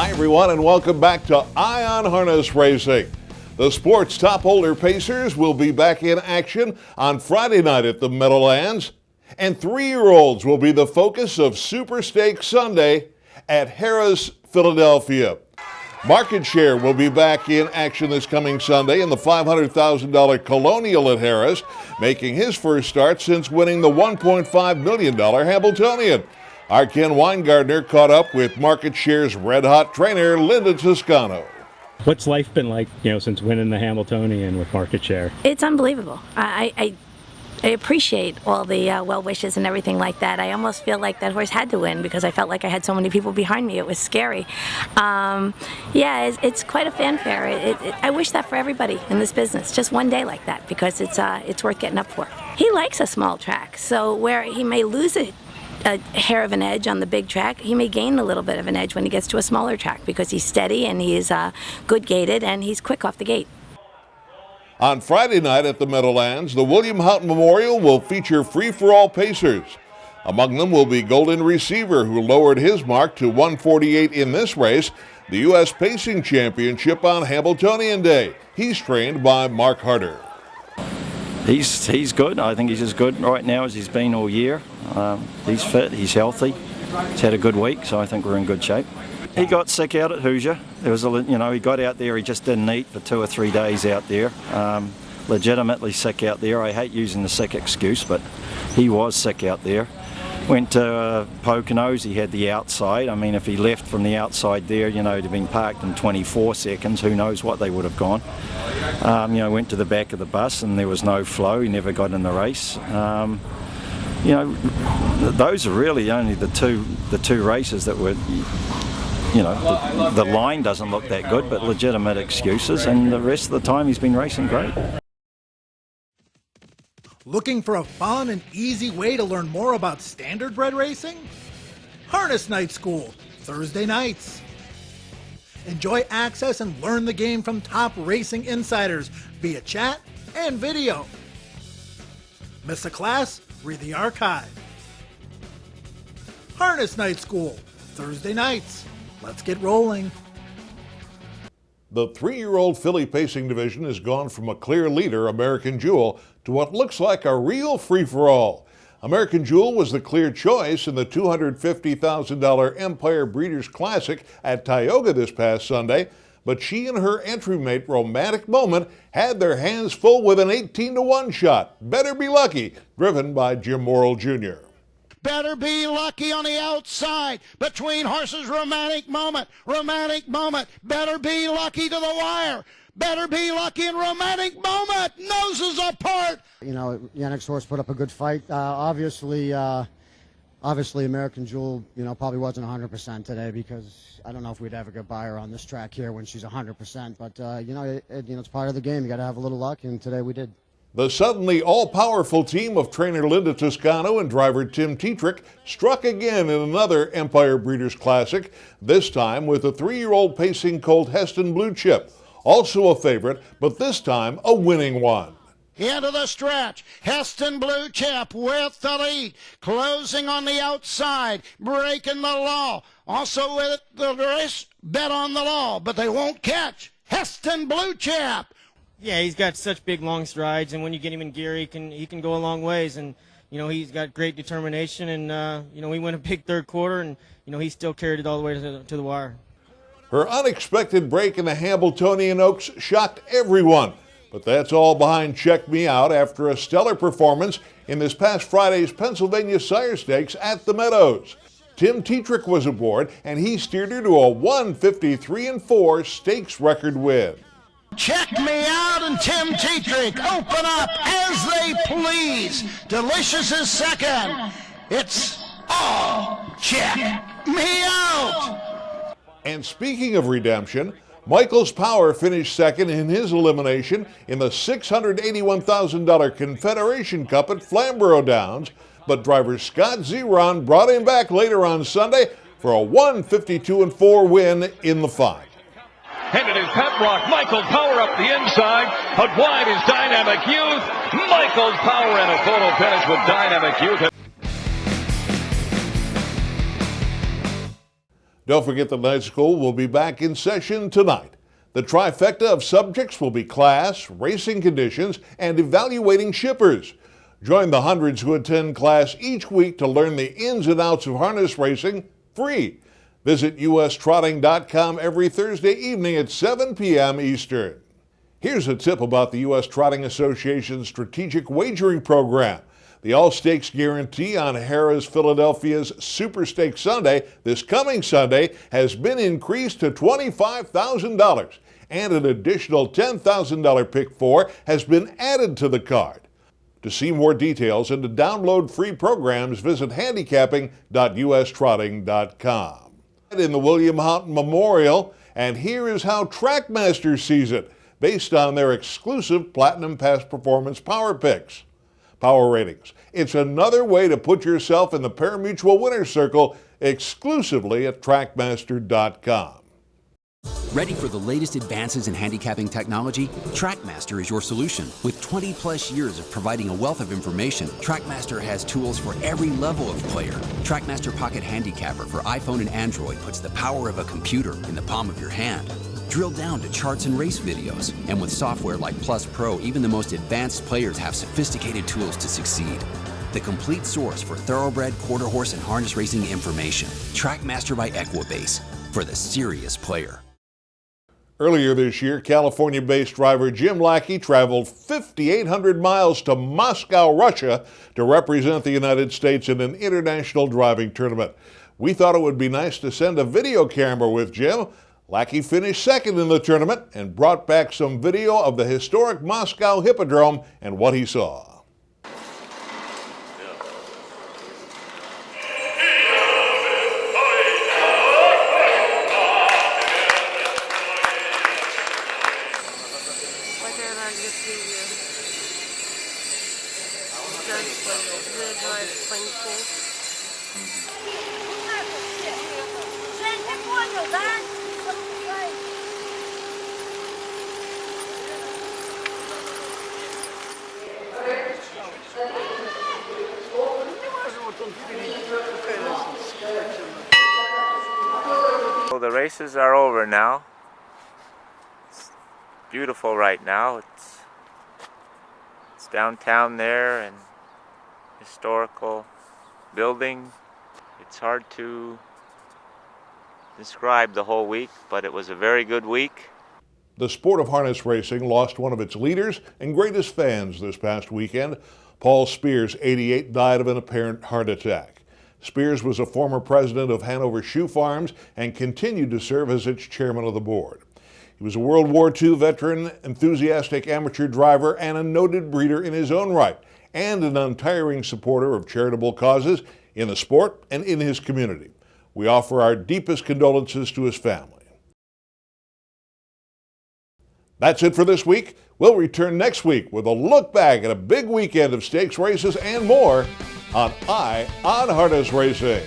Hi everyone and welcome back to Ion Harness Racing. The sport's top holder Pacers will be back in action on Friday night at the Meadowlands, and 3-year-olds will be the focus of Super Stakes Sunday at Harrah's Philadelphia. Market Share will be back in action this coming Sunday in the $500,000 Colonial at Harrah's, making his first start since winning the $1.5 million Hambletonian. Our Ken Weingartner caught up with Market Share's red-hot trainer, Linda Toscano. What's life been like, since winning the Hambletonian with Market Share? It's unbelievable. I appreciate all the well wishes and everything like that. I almost feel like that horse had to win because I felt like I had so many people behind me. It was scary. It's quite a fanfare. I wish that for everybody in this business, just one day like that, because it's worth getting up for. He likes a small track, so where he may lose a hair of an edge on the big track, he may gain a little bit of an edge when he gets to a smaller track because he's steady and he's good gated and he's quick off the gate. On Friday night at the Meadowlands, the William Houghton Memorial will feature free-for-all pacers. Among them will be Golden Receiver, who lowered his mark to 148 in this race, the U.S. Pacing Championship on Hambletonian Day. He's trained by Mark Harder. He's good. I think he's as good right now as he's been all year. He's fit, he's healthy, he's had a good week, so I think we're in good shape. He got sick out at Hoosier. There was he got out there, he just didn't eat for 2 or 3 days out there. Legitimately sick out there. I hate using the sick excuse, but he was sick out there. Went to Poconos, he had the outside. I mean, if he left from the outside there, he'd have been parked in 24 seconds, who knows what they would have gone. Went to the back of the bus and there was no flow, he never got in the race. Those are really only the two races that were, the line doesn't look that good, but legitimate excuses, and the rest of the time he's been racing great. Looking for a fun and easy way to learn more about standardbred racing? Harness Night School, Thursday nights. Enjoy access and learn the game from top racing insiders via chat and video. Miss a class? Read the archive. Harness Night School, Thursday nights. Let's get rolling. The 3-year-old filly pacing division has gone from a clear leader, American Jewel, to what looks like a real free-for-all. American Jewel was the clear choice in the $250,000 Empire Breeders' Classic at Tioga this past Sunday, but she and her entry mate, Romantic Moment, had their hands full with an 18-1 shot. Better Be Lucky, driven by Jim Morrill Jr. Better Be Lucky on the outside between horses. Romantic Moment, Better Be Lucky to the wire. Better Be Lucky and Romantic Moment, noses apart. Yannick's horse put up a good fight. Obviously American Jewel, probably wasn't 100% today, because I don't know if we'd ever get by her on this track here when she's 100%. But it's part of the game. You got to have a little luck, and today we did. The suddenly all-powerful team of trainer Linda Toscano and driver Tim Tetrick struck again in another Empire Breeders' Classic, this time with a 3-year-old pacing colt Heston Blue Chip, also a favorite, but this time a winning one. Into the stretch, Heston Blue Chip with the lead, closing on the outside, breaking the law. Also with the race, bet on the law, but they won't catch Heston Blue Chip. Yeah, he's got such big, long strides, and when you get him in gear, he can go a long ways. And he's got great determination, and we went a big third quarter, and he still carried it all the way to the wire. Her unexpected break in the Hambletonian Oaks shocked everyone, but that's all behind Check Me Out after a stellar performance in this past Friday's Pennsylvania Sire Stakes at the Meadows. Tim Tetrick was aboard, and he steered her to a 153-4 stakes record win. Check Me Out and Tim Tetrick open up as they please. Delicious is second. It's all Check Me Out. And speaking of redemption, Michael's Power finished second in his elimination in the $681,000 Confederation Cup at Flamborough Downs, but driver Scott Zeron brought him back later on Sunday for a 152-4 win in the fight. Headed is Pet Rock. Michael's Power up the inside. Out wide is Dynamic Youth. Michael's Power and a photo finish with Dynamic Youth. Don't forget the night school will be back in session tonight. The trifecta of subjects will be class, racing conditions, and evaluating shippers. Join the hundreds who attend class each week to learn the ins and outs of harness racing free. Visit ustrotting.com every Thursday evening at 7 p.m. Eastern. Here's a tip about the U.S. Trotting Association's strategic wagering program. The all-stakes guarantee on Harrah's Philadelphia's Super Stakes Sunday, this coming Sunday, has been increased to $25,000, and an additional $10,000 pick four has been added to the card. To see more details and to download free programs, visit handicapping.ustrotting.com. In the William Houghton Memorial, and here is how Trackmaster sees it, based on their exclusive Platinum Past Performance Power Picks. Power ratings. It's another way to put yourself in the pari-mutuel winner's circle exclusively at trackmaster.com. Ready for the latest advances in handicapping technology? Trackmaster is your solution. With 20-plus years of providing a wealth of information, Trackmaster has tools for every level of player. Trackmaster Pocket Handicapper for iPhone and Android puts the power of a computer in the palm of your hand. Drill down to charts and race videos. And with software like Plus Pro, even the most advanced players have sophisticated tools to succeed. The complete source for thoroughbred, quarter horse, and harness racing information. Trackmaster by Equibase, for the serious player. Earlier this year, California-based driver Jim Lackey traveled 5,800 miles to Moscow, Russia to represent the United States in an international driving tournament. We thought it would be nice to send a video camera with Jim. Lackey finished second in the tournament and brought back some video of the historic Moscow Hippodrome and what he saw. Well, the races are over now. It's beautiful right now. It's downtown there and historical building. It's hard to describe the whole week, but it was a very good week. The sport of harness racing lost one of its leaders and greatest fans this past weekend. Paul Spears, 88, died of an apparent heart attack. Spears was a former president of Hanover Shoe Farms and continued to serve as its chairman of the board. He was a World War II veteran, enthusiastic amateur driver, and a noted breeder in his own right, and an untiring supporter of charitable causes in the sport and in his community. We offer our deepest condolences to his family. That's it for this week. We'll return next week with a look back at a big weekend of stakes races and more on Eye on Harness Racing.